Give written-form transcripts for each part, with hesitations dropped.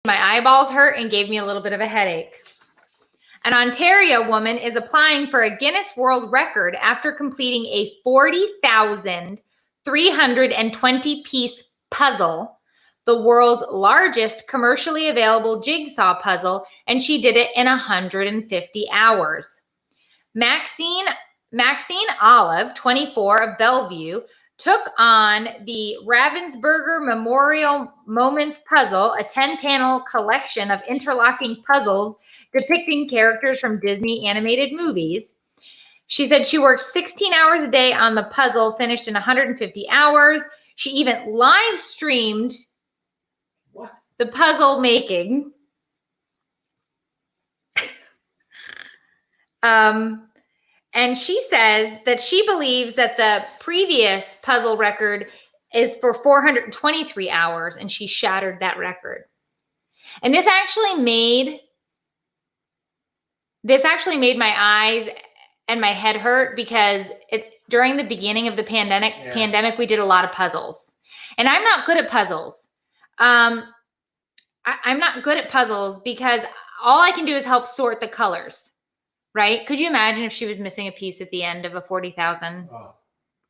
My eyeballs hurt and gave me a little bit of a headache. An Ontario woman is applying for a Guinness World Record after completing a 40,320-piece puzzle, the world's largest commercially available jigsaw puzzle, and she did it in 150 hours. Maxine Olive, 24, of Bellevue, took on the Ravensburger Memorial Moments Puzzle, a 10-panel collection of interlocking puzzles depicting characters from Disney animated movies. She said she worked 16 hours a day on the puzzle, finished in 150 hours. She even live streamed the puzzle making. And she says that she believes that the previous puzzle record is for 423 hours, and she shattered that record. And this actually made my eyes and my head hurt because during the beginning of the pandemic, we did a lot of puzzles. And I'm not good at puzzles. I'm not good at puzzles because all I can do is help sort the colors. Right? Could you imagine if she was missing a piece at the end of a 40,000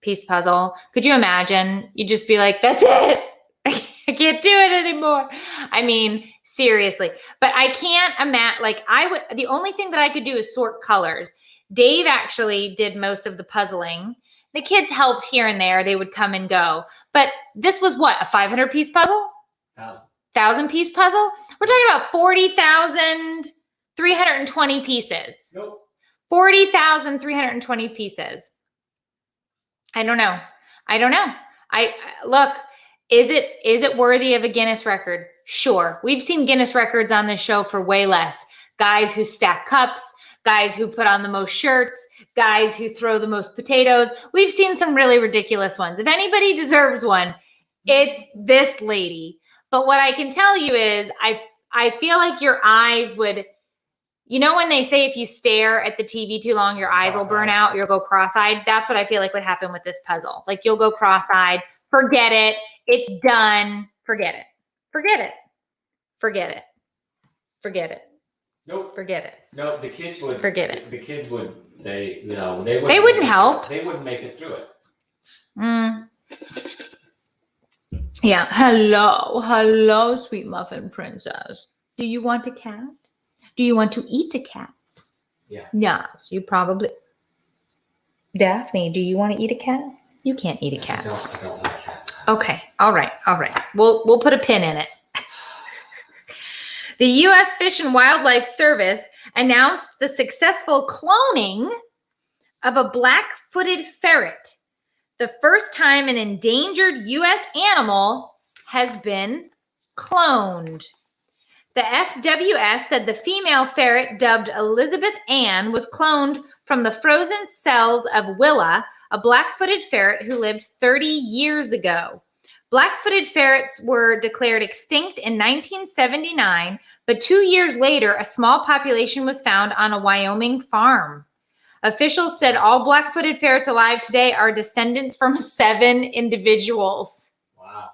piece puzzle? Could you imagine? You'd just be like, that's it. I can't do it anymore. I mean, seriously. But I can't imagine, the only thing that I could do is sort colors. Dave actually did most of the puzzling. The kids helped here and there. They would come and go. But this was what, a 500-piece puzzle? 1,000-piece puzzle? We're talking about 40,320 pieces. Nope. 40,320 pieces. I don't know. Look, is it worthy of a Guinness record? Sure. We've seen Guinness records on this show for way less. Guys who stack cups, guys who put on the most shirts, guys who throw the most potatoes. We've seen some really ridiculous ones. If anybody deserves one, it's this lady. But what I can tell you is I feel like your eyes would, you know, when they say if you stare at the TV too long, your eyes will burn out, you'll go cross-eyed. That's what I feel like would happen with this puzzle. Like you'll go cross-eyed, forget it. It's done. Forget it. Forget it. Forget it. Forget it. Nope. Forget it. No, the kids would. Forget it. The kids would, they wouldn't help. They wouldn't make it through it. Yeah. Hello, sweet muffin princess. Do you want a cat? Do you want to eat a cat? Yeah. Yes, you probably. Daphne, do you want to eat a cat? You can't eat a cat. I don't like cat. Okay. All right. We'll put a pin in it. The U.S. Fish and Wildlife Service announced the successful cloning of a black-footed ferret, the first time an endangered U.S. animal has been cloned. The FWS said the female ferret, dubbed Elizabeth Ann, was cloned from the frozen cells of Willa, a black-footed ferret who lived 30 years ago. Black-footed ferrets were declared extinct in 1979, but 2 years later, a small population was found on a Wyoming farm. Officials said all black-footed ferrets alive today are descendants from 7 individuals. Wow.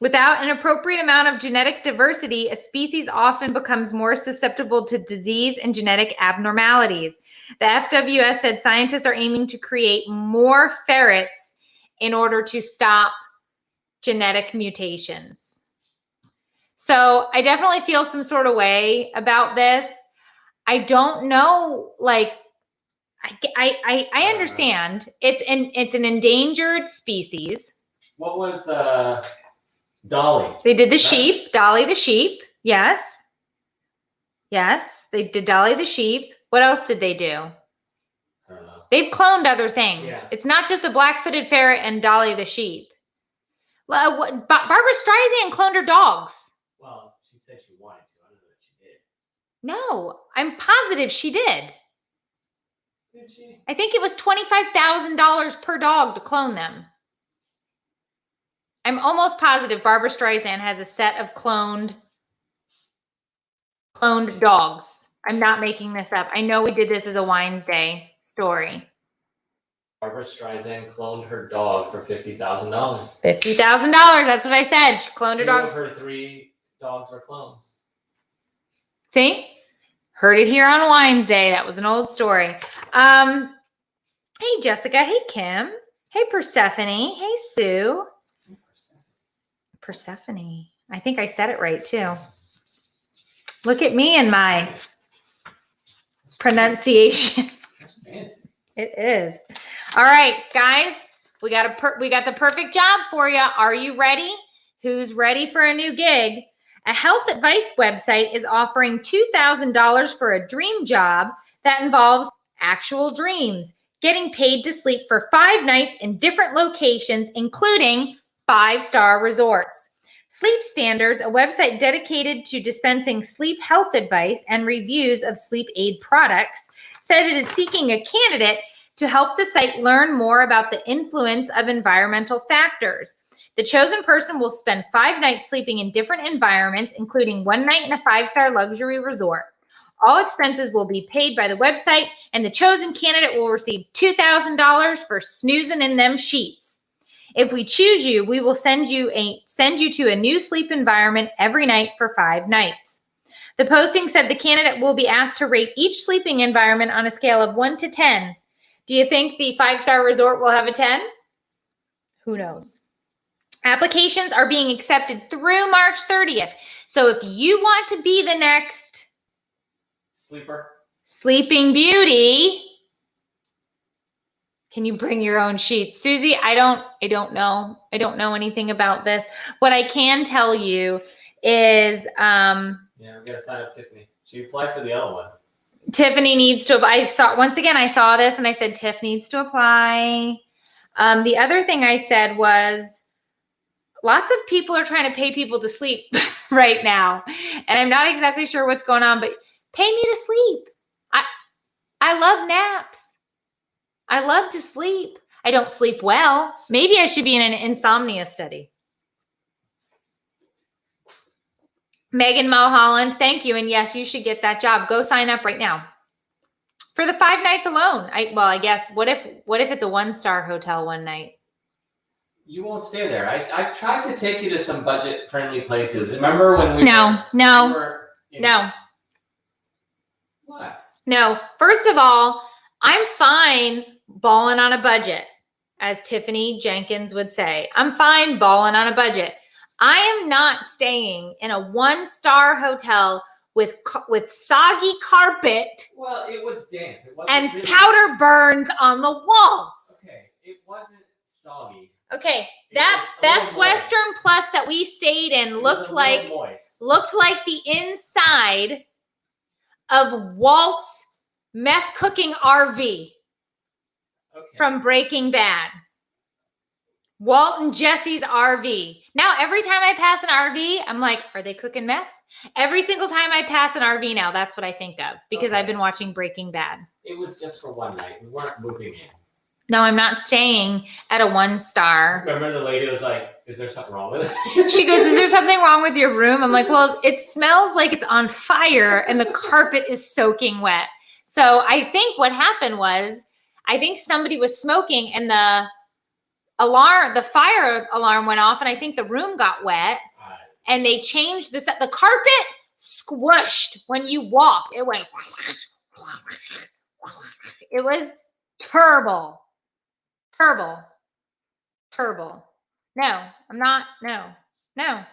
Without an appropriate amount of genetic diversity, a species often becomes more susceptible to disease and genetic abnormalities. The FWS said scientists are aiming to create more ferrets in order to stop genetic mutations. So I definitely feel some sort of way about this. I don't know, like, I understand it's an endangered species. What was the Dolly? They did the sheep, Dolly the sheep. Yes. Yes, they did Dolly the sheep. What else did they do? They've cloned other things. Yeah. It's not just a black-footed ferret and Dolly the sheep. Barbara Streisand cloned her dogs. Well, she said she wanted to. I don't know if she did. No, I'm positive she did. Did she? I think it was $25,000 per dog to clone them. I'm almost positive Barbara Streisand has a set of cloned dogs. I'm not making this up. I know we did this as a Winesday story. Barbara Streisand cloned her dog for $50,000. $50,000. That's what I said. She cloned her dog. Two of her 3 dogs were clones. See? Heard it here on Winesday. That was an old story. Hey, Jessica. Hey, Kim. Hey, Persephone. Hey, Sue. Persephone. I think I said it right, too. Look at me and my pronunciation. That's fancy. It is. All right, guys. We got the perfect job for you. Are you ready? Who's ready for a new gig? A health advice website is offering $2,000 for a dream job that involves actual dreams, getting paid to sleep for 5 nights in different locations, including 5-star resorts. Sleep Standards, a website dedicated to dispensing sleep health advice and reviews of sleep aid products, said it is seeking a candidate to help the site learn more about the influence of environmental factors. The chosen person will spend 5 nights sleeping in different environments, including 1 night in a 5-star luxury resort. All expenses will be paid by the website, and the chosen candidate will receive $2,000 for snoozing in them sheets. If we choose you, we will send you to a new sleep environment every night for 5 nights. The posting said the candidate will be asked to rate each sleeping environment on a scale of 1 to 10. Do you think the 5-star resort will have a 10? Who knows? Applications are being accepted through March 30th. So if you want to be the next Sleeping Beauty, can you bring your own sheets? Susie, I don't know. I don't know anything about this. What I can tell you is yeah, we gotta sign up Tiffany. She applied for the other one. Tiffany needs to. I saw this and I said Tiff needs to apply. The other thing I said was lots of people are trying to pay people to sleep right now, and I'm not exactly sure what's going on. But pay me to sleep. I love naps. I love to sleep. I don't sleep well. Maybe I should be in an insomnia study. Megan Mulholland, thank you. And yes, you should get that job. Go sign up right now. For the 5 nights alone. I guess, what if it's a 1-star hotel one night? You won't stay there. I tried to take you to some budget-friendly places. Remember when we No. What? No. First of all, I'm fine balling on a budget, as Tiffany Jenkins would say. I'm fine balling on a budget. I am not staying in a 1-star hotel with soggy carpet. Well, it was damp. It wasn't and really powder burns on the walls. Okay, it wasn't soggy. Okay, that Best Western Plus that we stayed in looked like the inside of Walt's meth cooking RV from Breaking Bad. Walt and Jesse's RV. Now, every time I pass an RV, I'm like, are they cooking meth? Every single time I pass an RV now, that's what I think of because I've been watching Breaking Bad. It was just for one night. We weren't moving in. No, I'm not staying at a 1-star. Remember the lady was like, is there something wrong with it? She goes, is there something wrong with your room? I'm like, well, it smells like it's on fire and the carpet is soaking wet. So I think what happened was, I think somebody was smoking and the fire alarm went off and I think the room got wet and they changed the carpet squished when you walked. It went, it was terrible. No, I'm not. No, I'm not.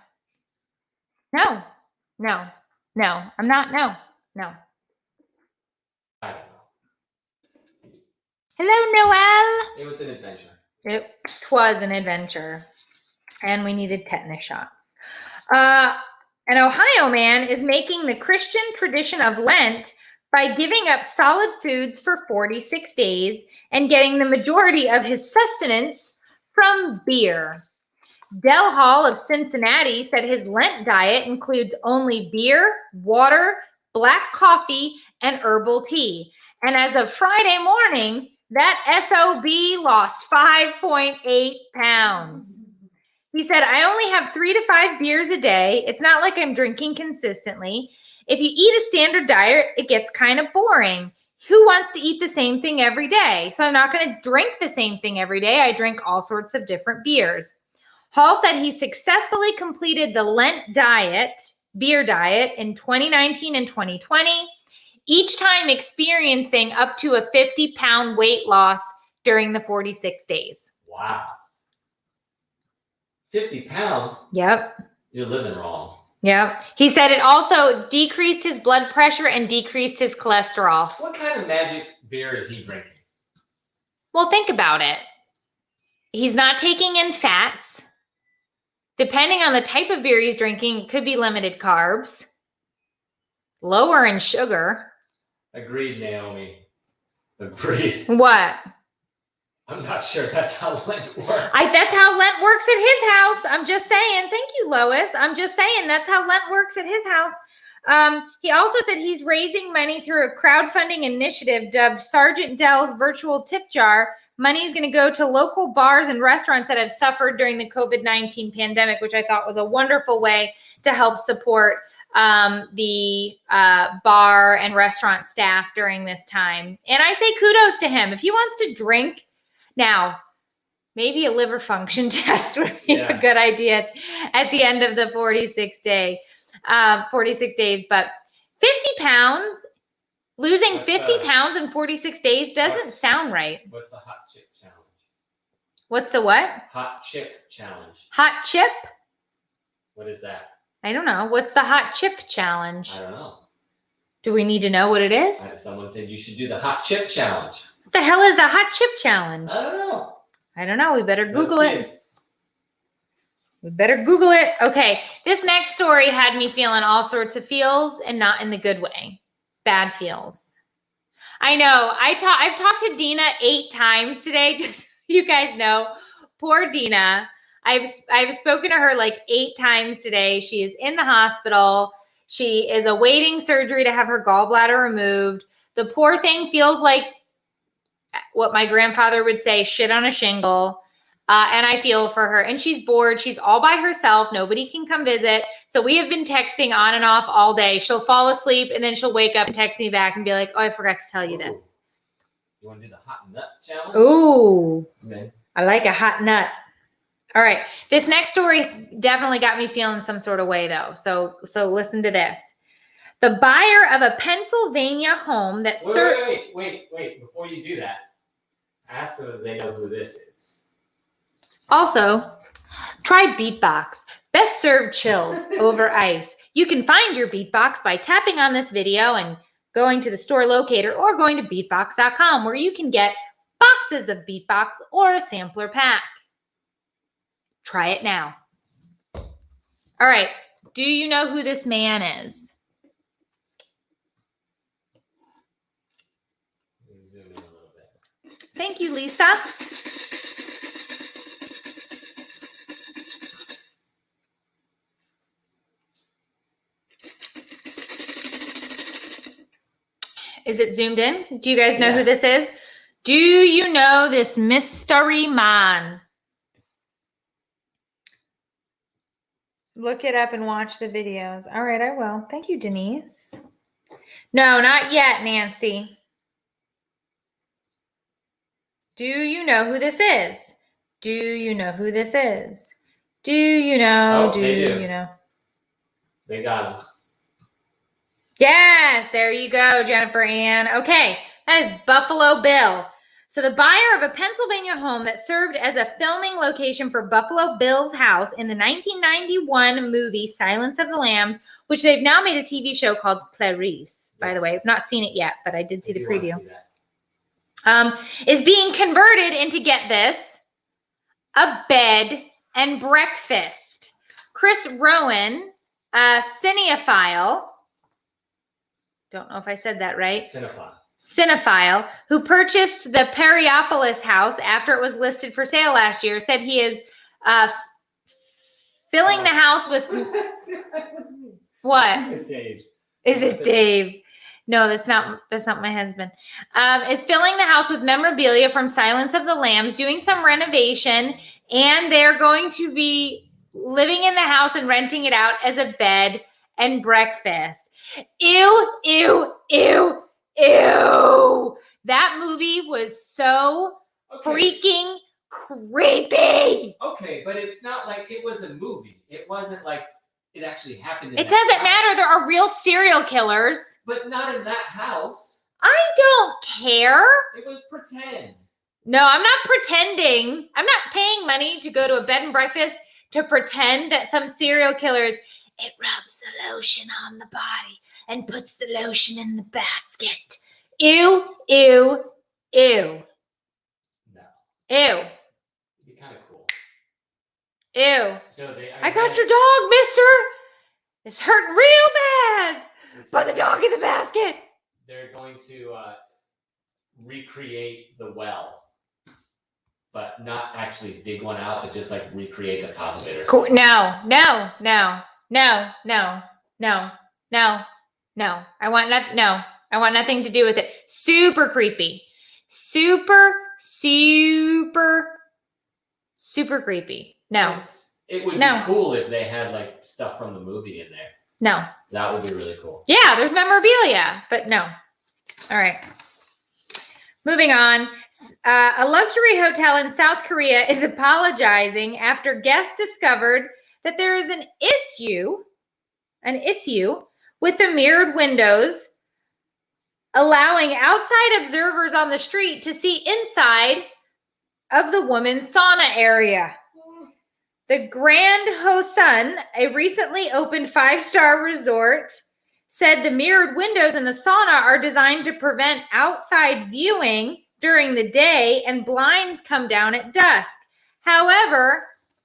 No. I don't know. Hello, Noelle. It was an adventure. It was an adventure. And we needed tetanus shots. An Ohio man is making the Christian tradition of Lent by giving up solid foods for 46 days and getting the majority of his sustenance from beer. Del Hall of Cincinnati said his Lent diet includes only beer, water, black coffee, and herbal tea. And as of Friday morning, that SOB lost 5.8 pounds. He said, I only have 3 to 5 beers a day. It's not like I'm drinking consistently. If you eat a standard diet, it gets kind of boring. Who wants to eat the same thing every day? So I'm not going to drink the same thing every day. I drink all sorts of different beers. Hall said he successfully completed the Lent diet beer diet in 2019 and 2020, each time experiencing up to a 50-pound weight loss during the 46 days. Wow. 50 pounds? Yep. You're living wrong. Yep. He said it also decreased his blood pressure and decreased his cholesterol. What kind of magic beer is he drinking? Well, think about it. He's not taking in fats. Depending on the type of beer he's drinking, it could be limited carbs, lower in sugar. Agreed, Naomi. Agreed. What? I'm not sure that's how Lent works. That's how Lent works at his house. I'm just saying. Thank you, Lois. I'm just saying that's how Lent works at his house. He also said he's raising money through a crowdfunding initiative dubbed Sergeant Dell's Virtual Tip Jar. Money is going to go to local bars and restaurants that have suffered during the COVID-19 pandemic, which I thought was a wonderful way to help support the bar and restaurant staff during this time. And I say kudos to him. If he wants to drink, now, maybe a liver function test would be a good idea at the end of the 46 days. But 50 pounds, losing 50 pounds in 46 days doesn't sound right. What's the hot chip challenge? What's the what? Hot chip challenge. Hot chip? What is that? I don't know. What's the hot chip challenge? I don't know. Do we need to know what it is? Someone said you should do the hot chip challenge. What the hell is the hot chip challenge? I don't know. I don't know. We better Google it. We better Google it. Okay. This next story had me feeling all sorts of feels and not in the good way. Bad feels. I know. I've talked to Dina 8 times today. Just so you guys know. Poor Dina. I've spoken to her like 8 times today. She is in the hospital. She is awaiting surgery to have her gallbladder removed. The poor thing feels like what my grandfather would say, shit on a shingle. And I feel for her. And she's bored. She's all by herself. Nobody can come visit. So we have been texting on and off all day. She'll fall asleep and then she'll wake up and text me back and be like, oh, I forgot to tell you this. You want to do the hot nut challenge? Ooh. Okay. I like a hot nut. All right. This next story definitely got me feeling some sort of way though. So listen to this. The buyer of a Pennsylvania home that Wait. Before you do that, ask them if they know who this is. Also, try BeatBox. Best served chilled over ice. You can find your BeatBox by tapping on this video and going to the store locator or going to beatbox.com where you can get boxes of BeatBox or a sampler pack. Try it now. All right. Do you know who this man is? Zoom in a little bit. Thank you, Lisa. Is it zoomed in? Do you guys know who this is? Do you know this mystery man? Look it up and watch the videos. All right, I will. Thank you, Denise. No, not yet, Nancy. Do you know who this is? Do you know who this is? Do you know? Oh, do you know? They got him. Yes, there you go, Jennifer Ann. Okay, that is Buffalo Bill. So the buyer of a Pennsylvania home that served as a filming location for Buffalo Bill's house in the 1991 movie Silence of the Lambs, which they've now made a TV show called Clarice, by the way. I've not seen it yet, but I did see the preview. Is being converted into, get this, a bed and breakfast. Chris Rowan, a cinephile, don't know if I said that right. Cinephile, who purchased the Perryopolis house after it was listed for sale last year, said he is filling the house with what? Is it Dave? No, that's not my husband. Is filling the house with memorabilia from Silence of the Lambs, doing some renovation, and they're going to be living in the house and renting it out as a bed and breakfast. Ew, ew, ew, ew. That movie was so freaking creepy. Okay, but it's not like it was a movie. It wasn't like it actually happened in It that doesn't house. matter. There are real serial killers. But not in that house. I don't care. It was pretend. No, I'm not pretending. I'm not paying money to go to a bed and breakfast to pretend that some serial killers, it rubs the lotion on the body and puts the lotion in the basket. Ew, ew, ew. No. Ew. It'd be kind of cool. Ew. So I got your dog, mister. It's hurting real bad. Put the dog in the basket. They're going to recreate the well, but not actually dig one out, but just like recreate the top of it or something. No, no, no, no, no, no, no, no. I want nothing. No, I want nothing to do with it. Super creepy. Super, super, super creepy. No, It would No. be cool if they had like stuff from the movie in there. no. That would be really cool. Yeah, there's memorabilia, but no. All right. Moving on. A luxury hotel in South Korea is apologizing after guests discovered that there is an issue with the mirrored windows, allowing outside observers on the street to see inside of the women's sauna area. The Grand Hosun, a recently opened 5-star resort, said the mirrored windows in the sauna are designed to prevent outside viewing during the day and blinds come down at dusk. However,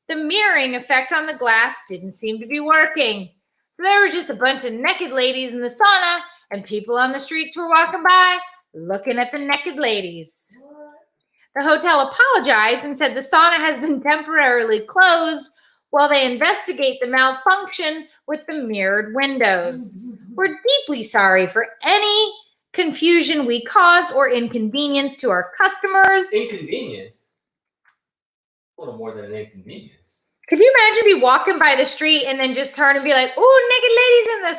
the mirroring effect on the glass didn't seem to be working. So there was just a bunch of naked ladies in the sauna and people on the streets were walking by looking at the naked ladies. The hotel apologized and said the sauna has been temporarily closed while they investigate the malfunction with the mirrored windows. We're deeply sorry for any confusion we caused or inconvenience to our customers. Inconvenience? A little more than an inconvenience. Could you imagine me walking by the street and then just turn and be like, oh, naked ladies in the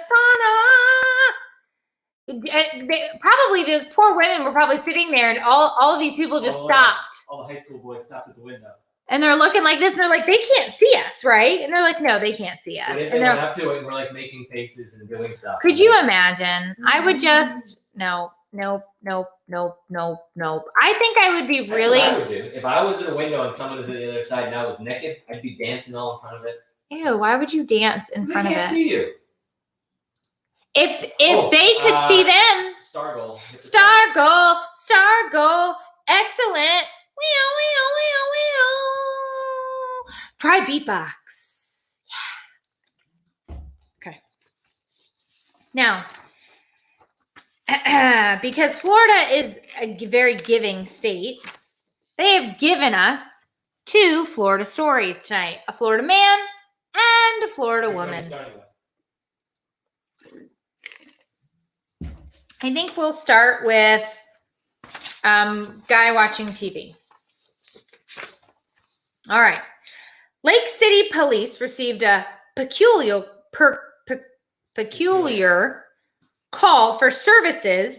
sauna? Probably those poor women were probably sitting there and all of these people just stopped. All the high school boys stopped at the window. And they're looking like this and they're like, they can't see us, right? And they're like, no, they can't see us. What if And they went up to it and we're like making faces and doing stuff? could you imagine? I would just, no. I think I would be really. That's what I would do. If I was at a window and someone was at the other side and I was naked, I'd be dancing all in front of it. Ew, why would you dance in front of it? They can't see you. If they could see them. Star goal. Star goal, excellent. Try BeatBox. Yeah. Okay. Now, because Florida is a very giving state, they have given us 2 Florida stories tonight. A Florida man and a Florida woman. I think we'll start with guy watching TV. All right. Lake City police received a peculiar call for services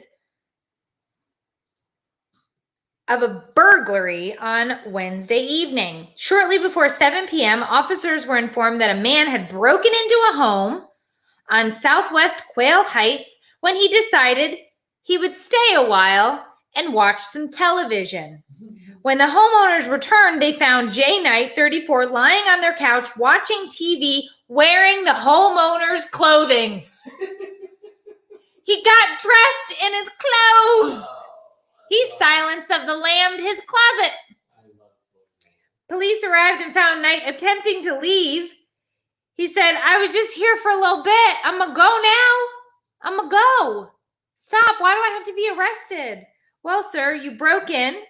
of a burglary on Wednesday evening. Shortly before 7 p.m., officers were informed that a man had broken into a home on Southwest Quail Heights when he decided he would stay a while and watch some television. When the homeowners returned, they found Jay Knight, 34, lying on their couch watching TV wearing the homeowner's clothing. He got dressed in his clothes. He Silence of the Lambs his closet. Police arrived and found Knight attempting to leave. He said, I was just here for a little bit. I'm going to go now. I'm going to go. Stop. Why do I have to be arrested? Well, sir, you broke in.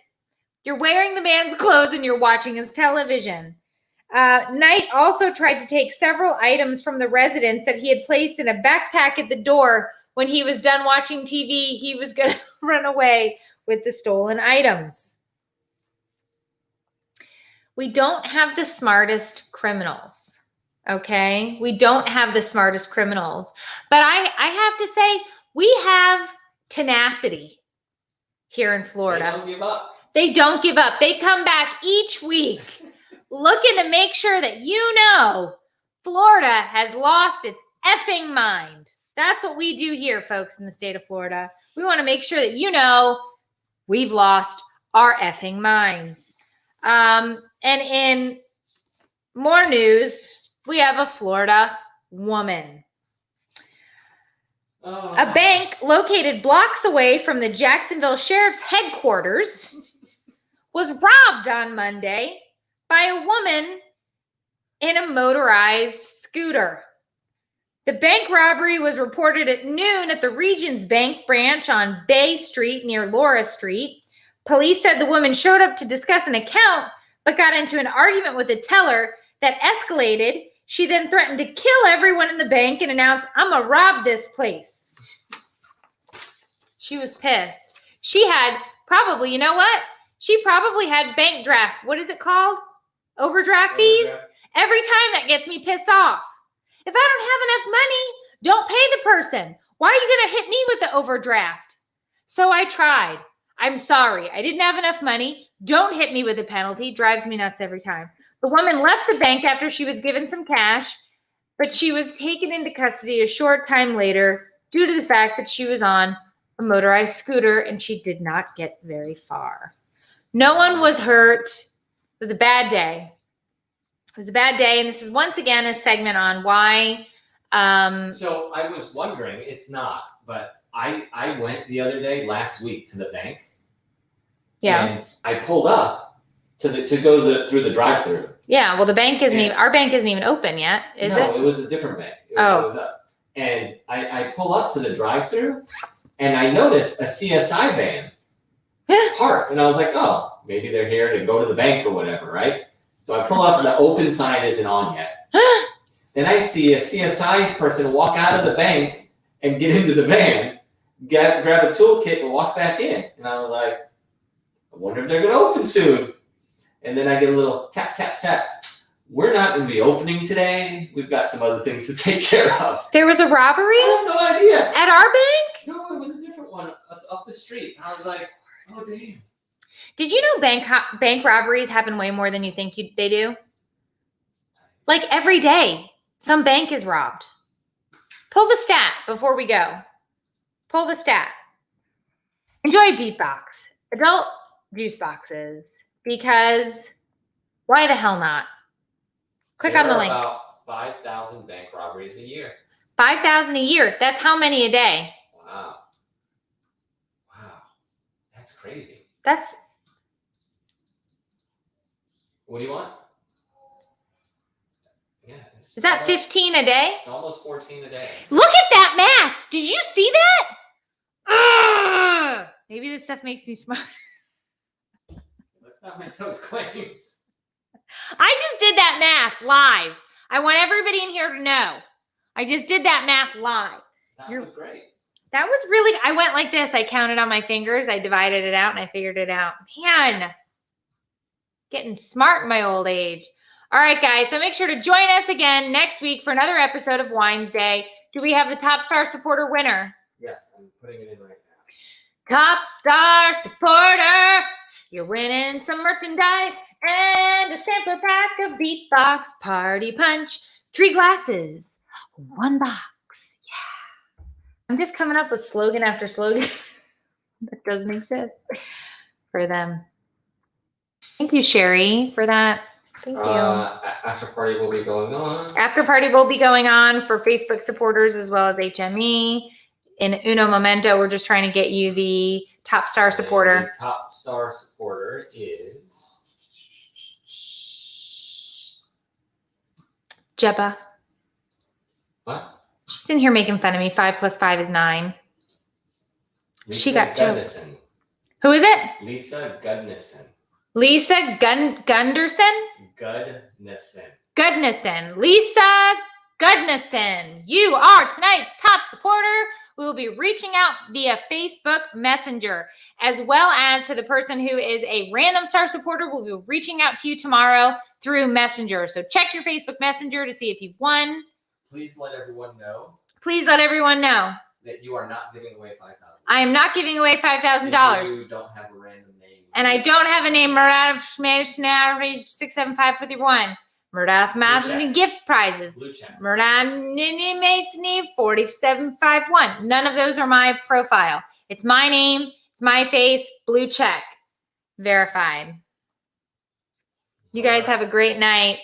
You're wearing the man's clothes and you're watching his television. Knight also tried to take several items from the residence that he had placed in a backpack at the door. When he was done watching TV, he was going to run away with the stolen items. We don't have the smartest criminals, okay? We don't have the smartest criminals. But I have to say, we have tenacity here in Florida. They don't give up. They don't give up. They come back each week looking to make sure that you know Florida has lost its effing mind. That's what we do here, folks, in the state of Florida. We want to make sure that you know we've lost our effing minds. And in more news, we have a Florida woman. A bank located blocks away from the Jacksonville Sheriff's headquarters was robbed on Monday by a woman in a motorized scooter. The bank robbery was reported at noon at the Regions Bank branch on Bay Street near Laura Street. Police said the woman showed up to discuss an account, but got into an argument with the teller that escalated. She then threatened to kill everyone in the bank and announced, "I'm gonna rob this place." She was pissed. She had probably, you know what? She probably had bank draft. What is it called? Overdraft fees? Every time that gets me pissed off. If I don't have enough money, don't pay the person. Why are you going to hit me with the overdraft? So I tried. I'm sorry. I didn't have enough money. Don't hit me with a penalty. Drives me nuts every time. The woman left the bank after she was given some cash, but she was taken into custody a short time later due to the fact that she was on a motorized scooter and she did not get very far. No one was hurt. It was a bad day. It was a bad day, and this is once again a segment on why. So I was wondering, it's not, but I went the other day, last week, to the bank. Yeah. And I pulled up to go through the drive-through. Yeah. Well, the bank isn't even. Our bank isn't even open yet, is it? No, it was a different bank. It was up. And I pull up to the drive-through, and I noticed a CSI van parked, and I was like, oh, maybe they're here to go to the bank or whatever, right? So I pull up and the open sign isn't on yet. Then I see a CSI person walk out of the bank and get into the van, grab a toolkit and walk back in. And I was like, I wonder if they're going to open soon. And then I get a little tap, tap, tap. We're not going to be opening today. We've got some other things to take care of. There was a robbery? I have no idea. At our bank? No, it was a different one up the street. And I was like, oh, damn. Did you know bank robberies happen way more than you think they do? Like every day, some bank is robbed. Pull the stat before we go. Pull the stat. Enjoy BeatBox, adult juice boxes, because why the hell not? Click on the link. About 5,000 bank robberies a year. 5,000 a year. That's how many a day? Wow. That's crazy. That's. What do you want? Yeah. Is that 15 a day? It's almost 14 a day. Look at that math. Did you see that? Maybe this stuff makes me smart. Let's not make those claims. I just did that math live. I want everybody in here to know. I just did that math live. That was great. That was really, I went like this. I counted on my fingers. I divided it out and I figured it out. Man, getting smart in my old age. All right, guys. So make sure to join us again next week for another episode of Winesday. Do we have the Top Star Supporter winner? Yes, I'm putting it in right now. Top Star Supporter. You're winning some merchandise and a sampler pack of BeatBox Party Punch. 3 glasses, 1 box. Yeah. I'm just coming up with slogan after slogan that doesn't exist for them. Thank you, Sherry, for that. Thank you. After party will be going on. After party will be going on for Facebook supporters as well as HME. In Uno Momento, we're just trying to get you the Top Star Supporter. The Top Star Supporter is Jebba. What? She's in here making fun of me. 5 + 5 is 9. She got jokes. Who is it? Lisa Gudnison. Lisa Gunderson? Gudnison. Lisa Gudnison. You are tonight's top supporter. We will be reaching out via Facebook Messenger, as well as to the person who is a random star supporter. We'll be reaching out to you tomorrow through Messenger. So check your Facebook Messenger to see if you've won. Please let everyone know. Please let everyone know that you are not giving away $5,000. I am not giving away $5,000. You don't have a random name. And I don't have a name, Meredith Masony 67541. Meredith Masony gift prizes. Blue check. Meredith Masony 4751. None of those are my profile. It's my name. It's my face. Blue check. Verified. You guys have a great night.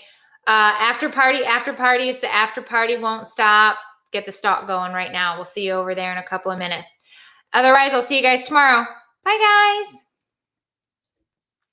After party. It's the after party won't stop. Get the stock going right now. We'll see you over there in a couple of minutes. Otherwise, I'll see you guys tomorrow. Bye, guys.